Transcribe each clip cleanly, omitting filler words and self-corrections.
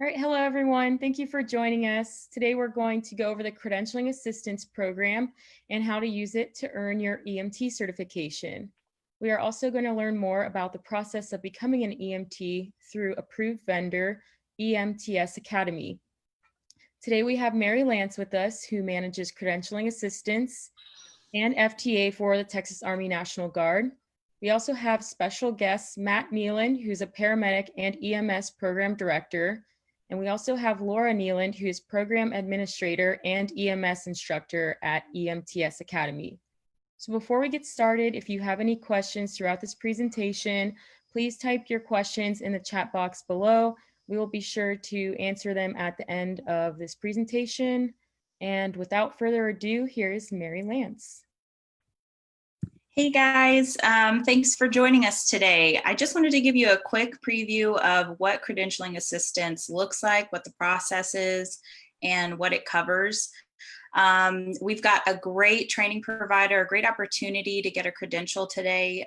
right, hello everyone. Thank you for joining us. Today we're going to go over the Credentialing Assistance Program and how to use it to earn your EMT certification. We are also going to learn more about the process of becoming an EMT through approved vendor EMTS Academy. Today we have Mary Lance with us, who manages credentialing assistance and FTA for the Texas Army National Guard. We also have special guests Matt Nealand, who's a paramedic and EMS program director. And we also have Laura Nealand, who is program administrator and EMS instructor at EMTS Academy. So before we get started, if you have any questions throughout this presentation, please type your questions in the chat box below. We will be sure to answer them at the end of this presentation. And without further ado, here is Mary Lance. Hey guys, thanks for joining us today. I just wanted to give you a quick preview of what credentialing assistance looks like, what the process is, and what it covers. We've got a great training provider, a great opportunity to get a credential today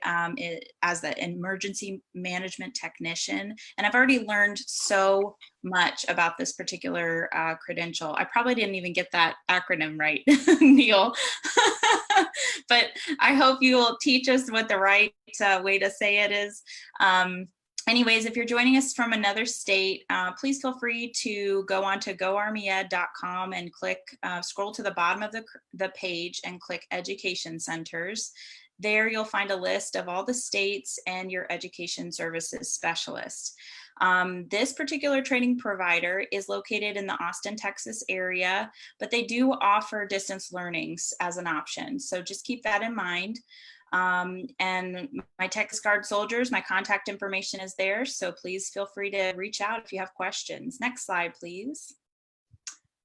as the emergency management technician. And I've already learned so much about this particular credential. I probably didn't even get that acronym right, Neil. But I hope you will teach us what the right way to say it is. Anyways, if you're joining us from another state, please feel free to go on to goarmyed.com and click, scroll to the bottom of the page and click Education Centers. There you'll find a list of all the states and your education services specialist. This particular training provider is located in the Austin, Texas area, but they do offer distance learnings as an option. So just keep that in mind. And my Texas Guard soldiers, my contact information is there. So please feel free to reach out if you have questions. Next slide, please.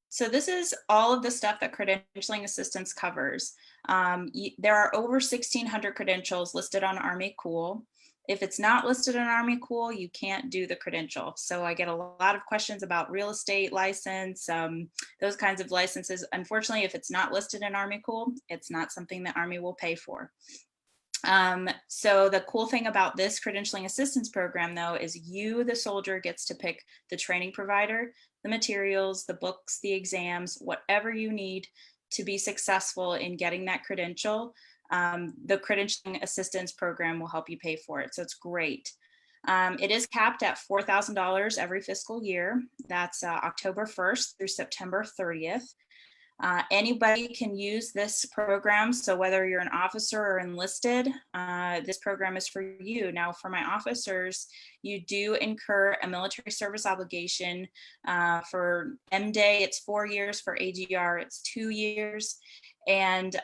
So this is all of the stuff that credentialing assistance covers. There are over 1,600 credentials listed on Army Cool. If it's not listed on Army Cool, you can't do the credential. So I get a lot of questions about real estate license, those kinds of licenses. Unfortunately, if it's not listed in Army Cool, it's not something that Army will pay for. So the cool thing about this credentialing assistance program, though, is you, the soldier, gets to pick the training provider, the materials, the books, the exams, whatever you need to be successful in getting that credential. The credentialing assistance program will help you pay for it. So it's great. It is capped at $4,000 every fiscal year. That's October 1st through September 30th. Anybody can use this program. So whether you're an officer or enlisted, this program is for you. Now, for my officers, you do incur a military service obligation. For MDay, it's 4 years. For AGR, it's 2 years. And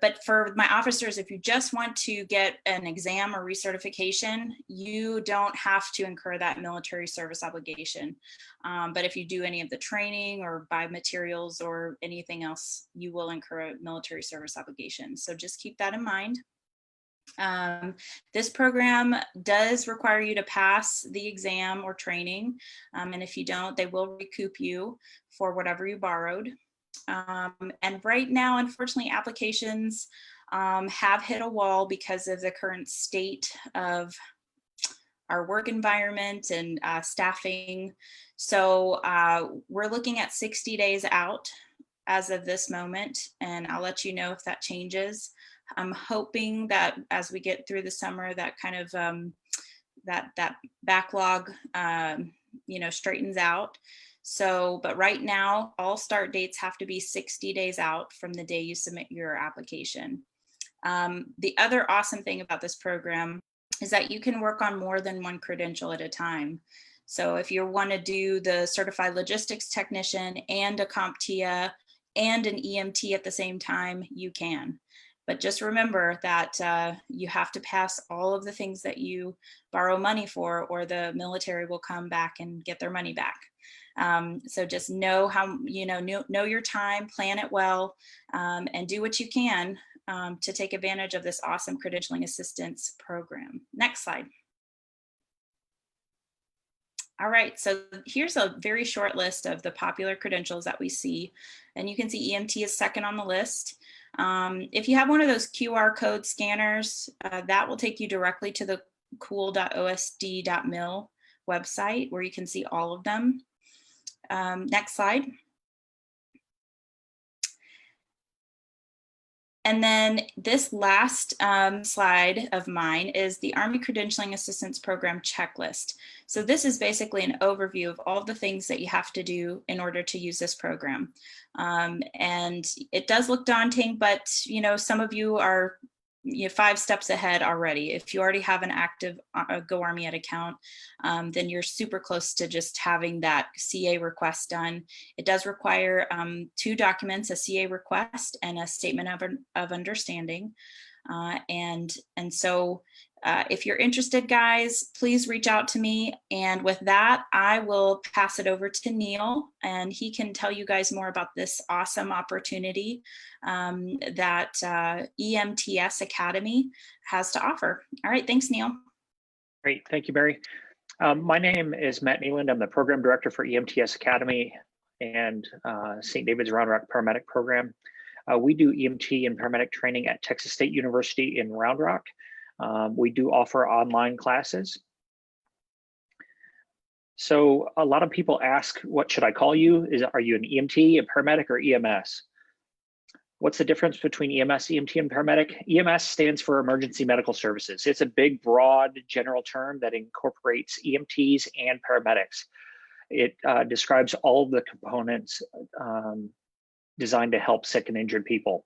but for my officers, if you just want to get an exam or recertification, you don't have to incur that military service obligation. But if you do any of the training or buy materials or anything else, you will incur a military service obligation. So just keep that in mind. This program does require you to pass the exam or training. And if you don't, they will recoup you for whatever you borrowed. And right now, unfortunately, applications have hit a wall because of the current state of our work environment and staffing. So we're looking at 60 days out as of this moment, and I'll let you know if that changes. I'm hoping that as we get through the summer, that kind of that backlog, straightens out. So, but right now, all start dates have to be 60 days out from the day you submit your application. The other awesome thing about this program is that you can work on more than one credential at a time. So if you want to do the certified logistics technician and a CompTIA and an EMT at the same time, you can. But just remember that you have to pass all of the things that you borrow money for, or the military will come back and get their money back. So just know how, know your time, plan it well, and do what you can to take advantage of this awesome credentialing assistance program. Next slide. All right, so here's a very short list of the popular credentials that we see. And you can see EMT is second on the list. If you have one of those QR code scanners, that will take you directly to the cool.osd.mil website where you can see all of them. Next slide. And then this last slide of mine is the Army Credentialing Assistance Program checklist. So this is basically an overview of all the things that you have to do in order to use this program. And it does look daunting, but some of you are 5 steps ahead already. If you already have an active Go Army Ed account, then you're super close to just having that CA request done. It does require 2 documents, a CA request and a statement of understanding. And so if you're interested, guys, please reach out to me. And with that, I will pass it over to Neil, and he can tell you guys more about this awesome opportunity that EMTS Academy has to offer. All right, thanks, Neil. Great, thank you, Mary. My name is Matt Nealand. I'm the Program Director for EMTS Academy and St. David's Round Rock Paramedic Program. We do EMT and paramedic training at Texas State University in Round Rock. We do offer online classes. So a lot of people ask, what should I call you? Are you an EMT, a paramedic, or EMS? What's the difference between EMS, EMT, and paramedic? EMS stands for Emergency Medical Services. It's a big, broad, general term that incorporates EMTs and paramedics. It describes all of the components designed to help sick and injured people.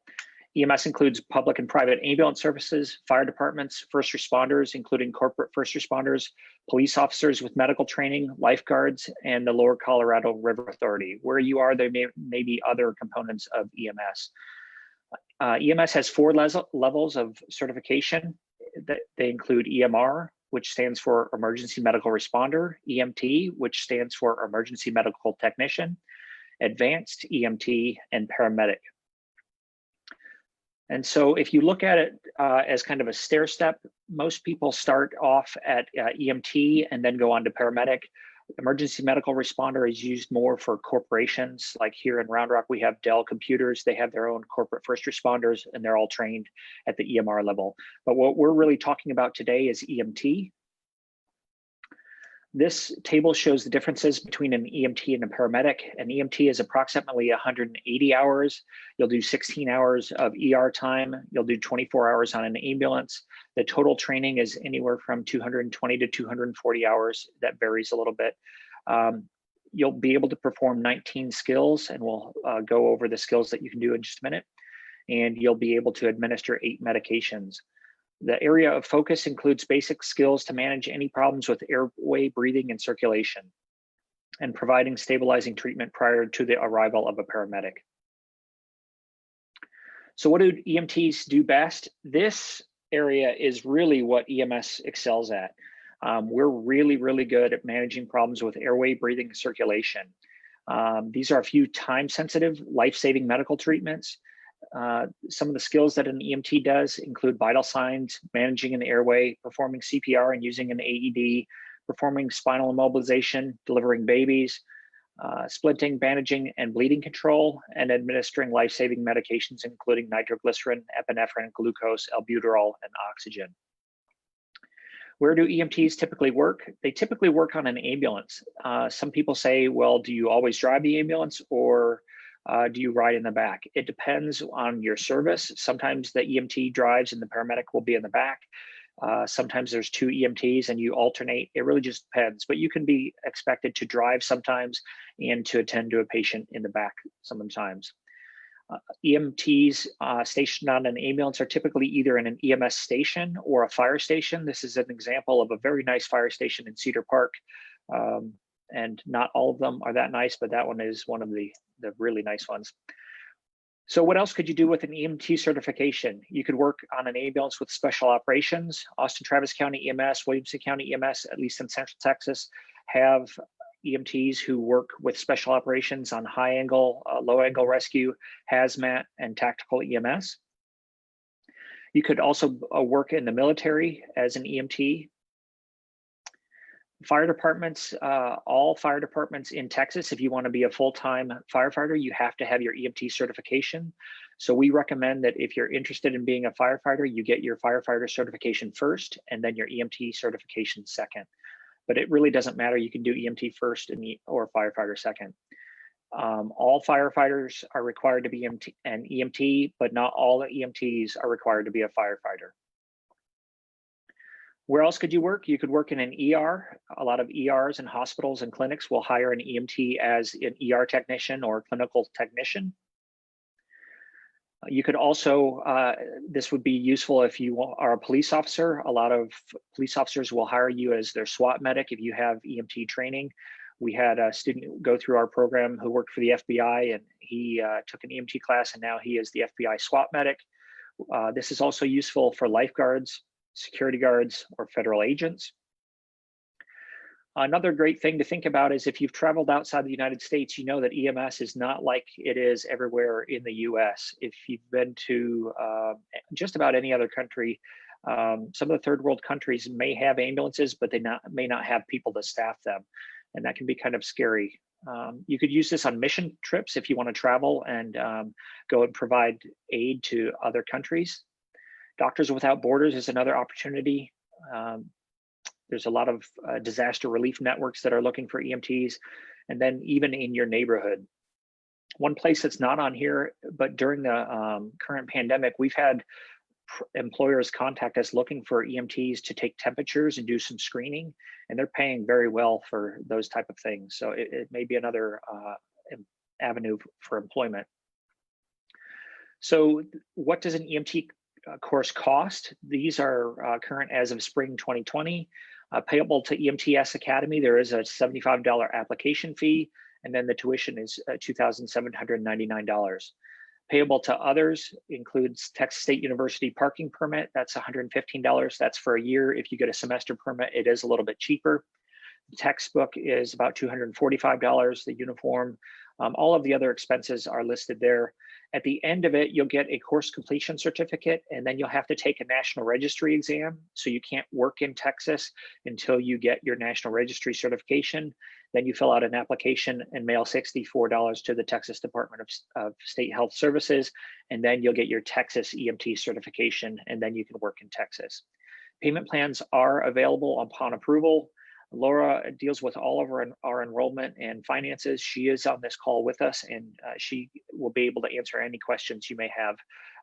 EMS includes public and private ambulance services, fire departments, first responders, including corporate first responders, police officers with medical training, lifeguards, and the Lower Colorado River Authority. Where you are, there may be other components of EMS. EMS has 4 levels of certification. They include EMR, which stands for Emergency Medical Responder, EMT, which stands for Emergency Medical Technician, Advanced EMT, and Paramedic. And so if you look at it as kind of a stair step, most people start off at EMT and then go on to paramedic. Emergency medical responder is used more for corporations. Like here in Round Rock, we have Dell Computers. They have their own corporate first responders, and they're all trained at the EMR level. But what we're really talking about today is EMT. This table shows the differences between an EMT and a paramedic. An EMT is approximately 180 hours. You'll do 16 hours of ER time. You'll do 24 hours on an ambulance. The total training is anywhere from 220 to 240 hours. That varies a little bit. You'll be able to perform 19 skills, and we'll go over the skills that you can do in just a minute. And you'll be able to administer 8 medications. The area of focus includes basic skills to manage any problems with airway, breathing, and circulation, and providing stabilizing treatment prior to the arrival of a paramedic. So what do EMTs do best? This area is really what EMS excels at. We're really, really good at managing problems with airway, breathing, and circulation. These are a few time-sensitive, life-saving medical treatments. Some of the skills that an EMT does include vital signs, managing an airway, performing CPR and using an AED, performing spinal immobilization, delivering babies, splinting, bandaging, and bleeding control, and administering life-saving medications, including nitroglycerin, epinephrine, glucose, albuterol, and oxygen. Where do EMTs typically work? They typically work on an ambulance. Some people say, well, do you always drive the ambulance, or do you ride in the back? It depends on your service. Sometimes the EMT drives and the paramedic will be in the back. Sometimes there's 2 EMTs and you alternate. It really just depends, but you can be expected to drive sometimes and to attend to a patient in the back sometimes. EMTs stationed on an ambulance are typically either in an EMS station or a fire station. This is an example of a very nice fire station in Cedar Park. And not all of them are that nice, but that one is one of the really nice ones. So what else could you do with an EMT certification? You could work on an ambulance with special operations. Austin Travis County EMS, Williamson County EMS, at least in Central Texas, have EMTs who work with special operations on high angle, low angle rescue, hazmat, and tactical EMS. You could also work in the military as an EMT. Fire departments, all fire departments in Texas, if you want to be a full-time firefighter, you have to have your EMT certification. So we recommend that if you're interested in being a firefighter, you get your firefighter certification first and then your EMT certification second. but it really doesn't matter. You can do EMT first or firefighter second. All firefighters are required to be an EMT, but not all the EMTs are required to be a firefighter. Where else could you work? You could work in an ER. A lot of ERs and hospitals and clinics will hire an EMT as an ER technician or clinical technician. You could also, this would be useful if you are a police officer. A lot of police officers will hire you as their SWAT medic if you have EMT training. We had a student go through our program who worked for the FBI, and he took an EMT class, and now he is the FBI SWAT medic. This is also useful for lifeguards, security guards, or federal agents. Another great thing to think about is if you've traveled outside the United States, you know that EMS is not like it is everywhere in the US. If you've been to just about any other country, some of the third world countries may have ambulances, but they may not have people to staff them. And that can be kind of scary. You could use this on mission trips if you want to travel and go and provide aid to other countries. Doctors Without Borders is another opportunity. There's a lot of disaster relief networks that are looking for EMTs, and then even in your neighborhood. One place that's not on here, but during the current pandemic, we've had employers contact us looking for EMTs to take temperatures and do some screening, and they're paying very well for those type of things. So it may be another avenue for employment. So what does an EMT course cost? These are current as of spring 2020. Payable to EMTS Academy, there is a $75 application fee, and then the tuition is $2,799. Payable to others includes Texas State University parking permit, that's $115. That's for a year. If you get a semester permit, it is a little bit cheaper. The textbook is about $245, the uniform. All of the other expenses are listed there. At the end of it, you'll get a course completion certificate, and then you'll have to take a national registry exam. So you can't work in Texas until you get your national registry certification. Then you fill out an application and mail $64 to the Texas Department of State Health Services, and then you'll get your Texas EMT certification, and then you can work in Texas. Payment plans are available upon approval. Laura deals with all of our enrollment and finances. She is on this call with us, and she will be able to answer any questions you may have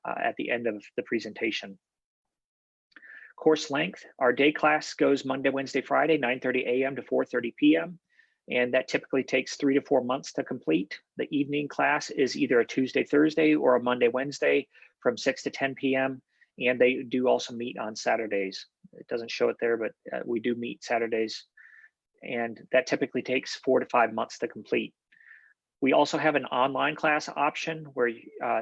at the end of the presentation. Course length, our day class goes Monday, Wednesday, Friday, 9:30 a.m. to 4:30 p.m. And that typically takes 3 to 4 months to complete. The evening class is either a Tuesday, Thursday, or a Monday, Wednesday from 6 to 10 p.m. And they do also meet on Saturdays. It doesn't show it there, but we do meet Saturdays. And that typically takes 4 to 5 months to complete. We also have an online class option where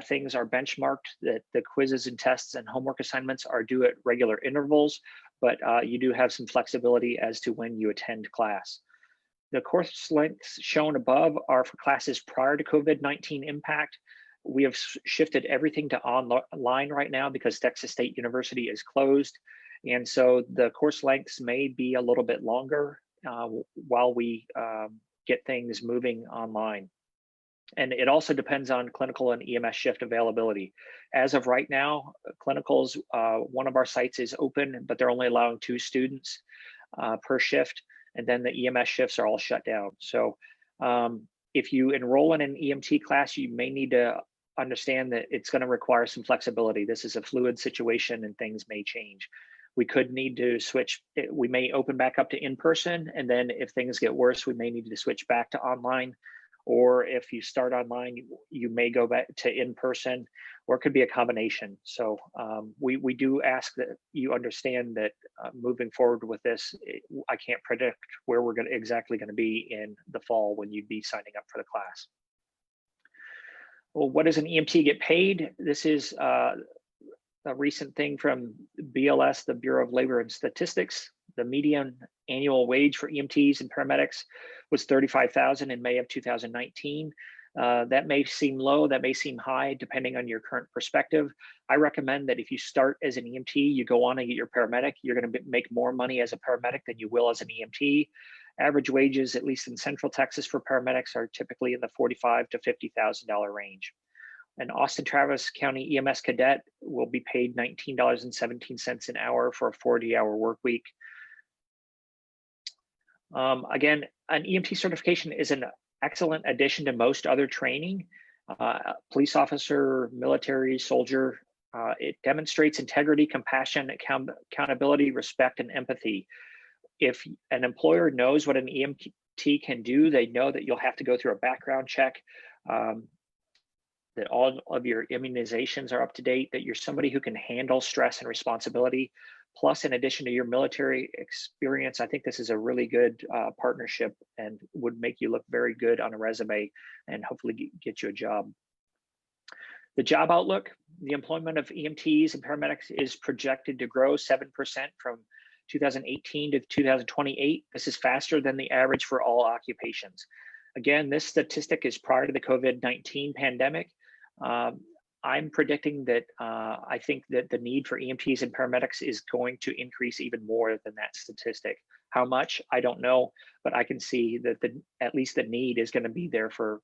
things are benchmarked, that the quizzes and tests and homework assignments are due at regular intervals, but you do have some flexibility as to when you attend class. The course lengths shown above are for classes prior to COVID-19 impact. We have shifted everything to online right now because Texas State University is closed. And so the course lengths may be a little bit longer while we get things moving online. And it also depends on clinical and EMS shift availability. As of right now, clinicals, one of our sites is open, but they're only allowing 2 students per shift. And then the EMS shifts are all shut down. So if you enroll in an EMT class, you may need to understand that it's going to require some flexibility. This is a fluid situation and things may change. We could need to switch. We may open back up to in-person, and then if things get worse, we may need to switch back to online. Or if you start online, you may go back to in-person, or it could be a combination. So we do ask that you understand that moving forward with this, I can't predict where we're exactly going to be in the fall when you'd be signing up for the class. Well, what does an EMT get paid? This is a recent thing from BLS, the Bureau of Labor and Statistics. The median annual wage for EMTs and paramedics was $35,000 in May of 2019. That may seem low, that may seem high, depending on your current perspective. I recommend that if you start as an EMT, you go on and get your paramedic, you're going to make more money as a paramedic than you will as an EMT. Average wages, at least in Central Texas for paramedics, are typically in the $45,000 to $50,000 range. An Austin Travis County EMS cadet will be paid $19.17 an hour for a 40-hour work week. Again, an EMT certification is an excellent addition to most other training. Police officer, military, soldier, it demonstrates integrity, compassion, accountability, respect, and empathy. If an employer knows what an EMT can do, they know that you'll have to go through a background check, that all of your immunizations are up to date, that you're somebody who can handle stress and responsibility. Plus, in addition to your military experience, I think this is a really good partnership and would make you look very good on a resume and hopefully get you a job. The job outlook, the employment of EMTs and paramedics is projected to grow 7% from 2018 to 2028. This is faster than the average for all occupations. Again, this statistic is prior to the COVID-19 pandemic. I'm predicting that I think that the need for EMTs and paramedics is going to increase even more than that statistic. How much, I don't know, but I can see that at least the need is going to be there for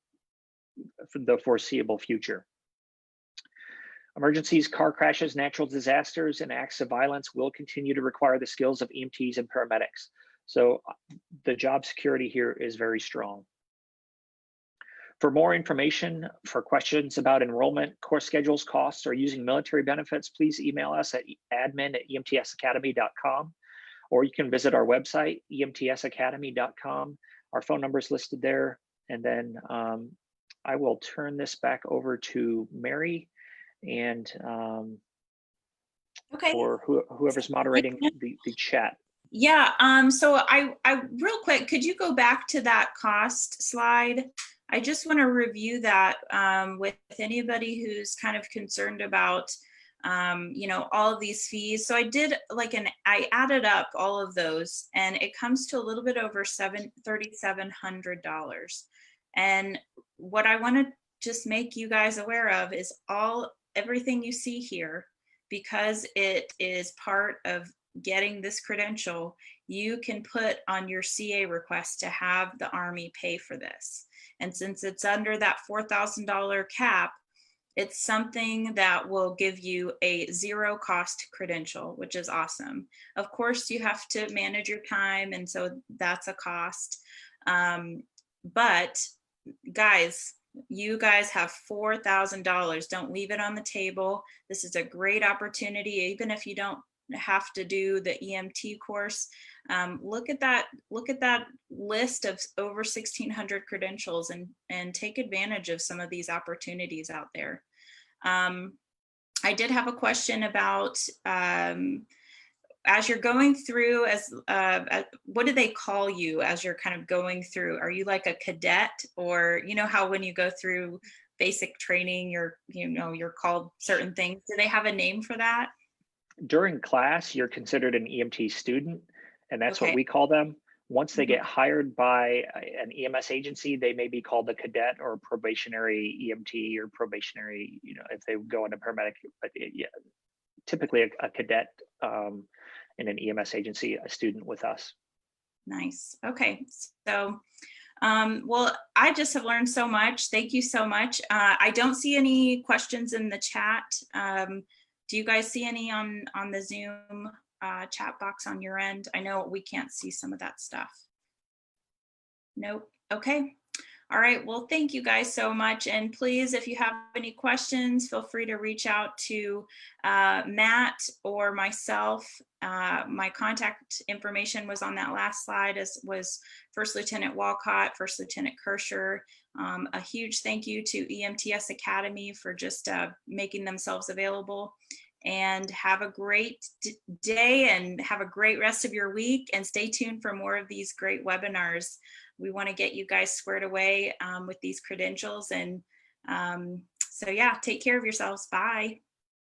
the foreseeable future. Emergencies, car crashes, natural disasters, and acts of violence will continue to require the skills of EMTs and paramedics. So the job security here is very strong. For more information, for questions about enrollment, course schedules, costs, or using military benefits, please email us at admin@emtsacademy.com, or you can visit our website, emtsacademy.com. Our phone number is listed there. And then I will turn this back over to Mary and Okay. or whoever's moderating the chat. Yeah, so I real quick, could you go back to that cost slide? I just want to review that with anybody who's kind of concerned about, you know, all of these fees. So I did I added up all of those and it comes to a little bit over $3,700. And what I want to just make you guys aware of is everything you see here, because it is part of getting this credential, you can put on your CA request to have the Army pay for this. And since it's under that $4,000 cap, it's something that will give you a zero cost credential, which is awesome. Of course, you have to manage your time, and so that's a cost. But guys, you guys have $4,000. Don't leave it on the table. This is a great opportunity, even if you don't have to do the EMT course. Look at that list of over 1,600 credentials and take advantage of some of these opportunities out there. I did have a question about as you're going through, what do they call you as you're kind of going through? Are you like a cadet, or you know how when you go through basic training, you're called certain things? Do they have a name for that? During class, you're considered an EMT student, and that's Okay. what we call them. Once they get hired by an EMS agency, they may be called a cadet or probationary EMT or probationary, you know, if they go into paramedic, but yeah, typically a cadet in an EMS agency, a student with us. Nice. Okay. So, well, I just have learned so much. Thank you so much. I don't see any questions in the chat. Do you guys see any on the Zoom chat box on your end? I know we can't see some of that stuff. Nope. Okay. All right. Well, thank you guys so much. And please, if you have any questions, feel free to reach out to Matt or myself. My contact information was on that last slide, as was First Lieutenant Walcott, First Lieutenant Kirscher. A huge thank you to EMTS Academy for just making themselves available. And have a great day and have a great rest of your week, and stay tuned for more of these great webinars. We want to get you guys squared away with these credentials. And so yeah, take care of yourselves. Bye.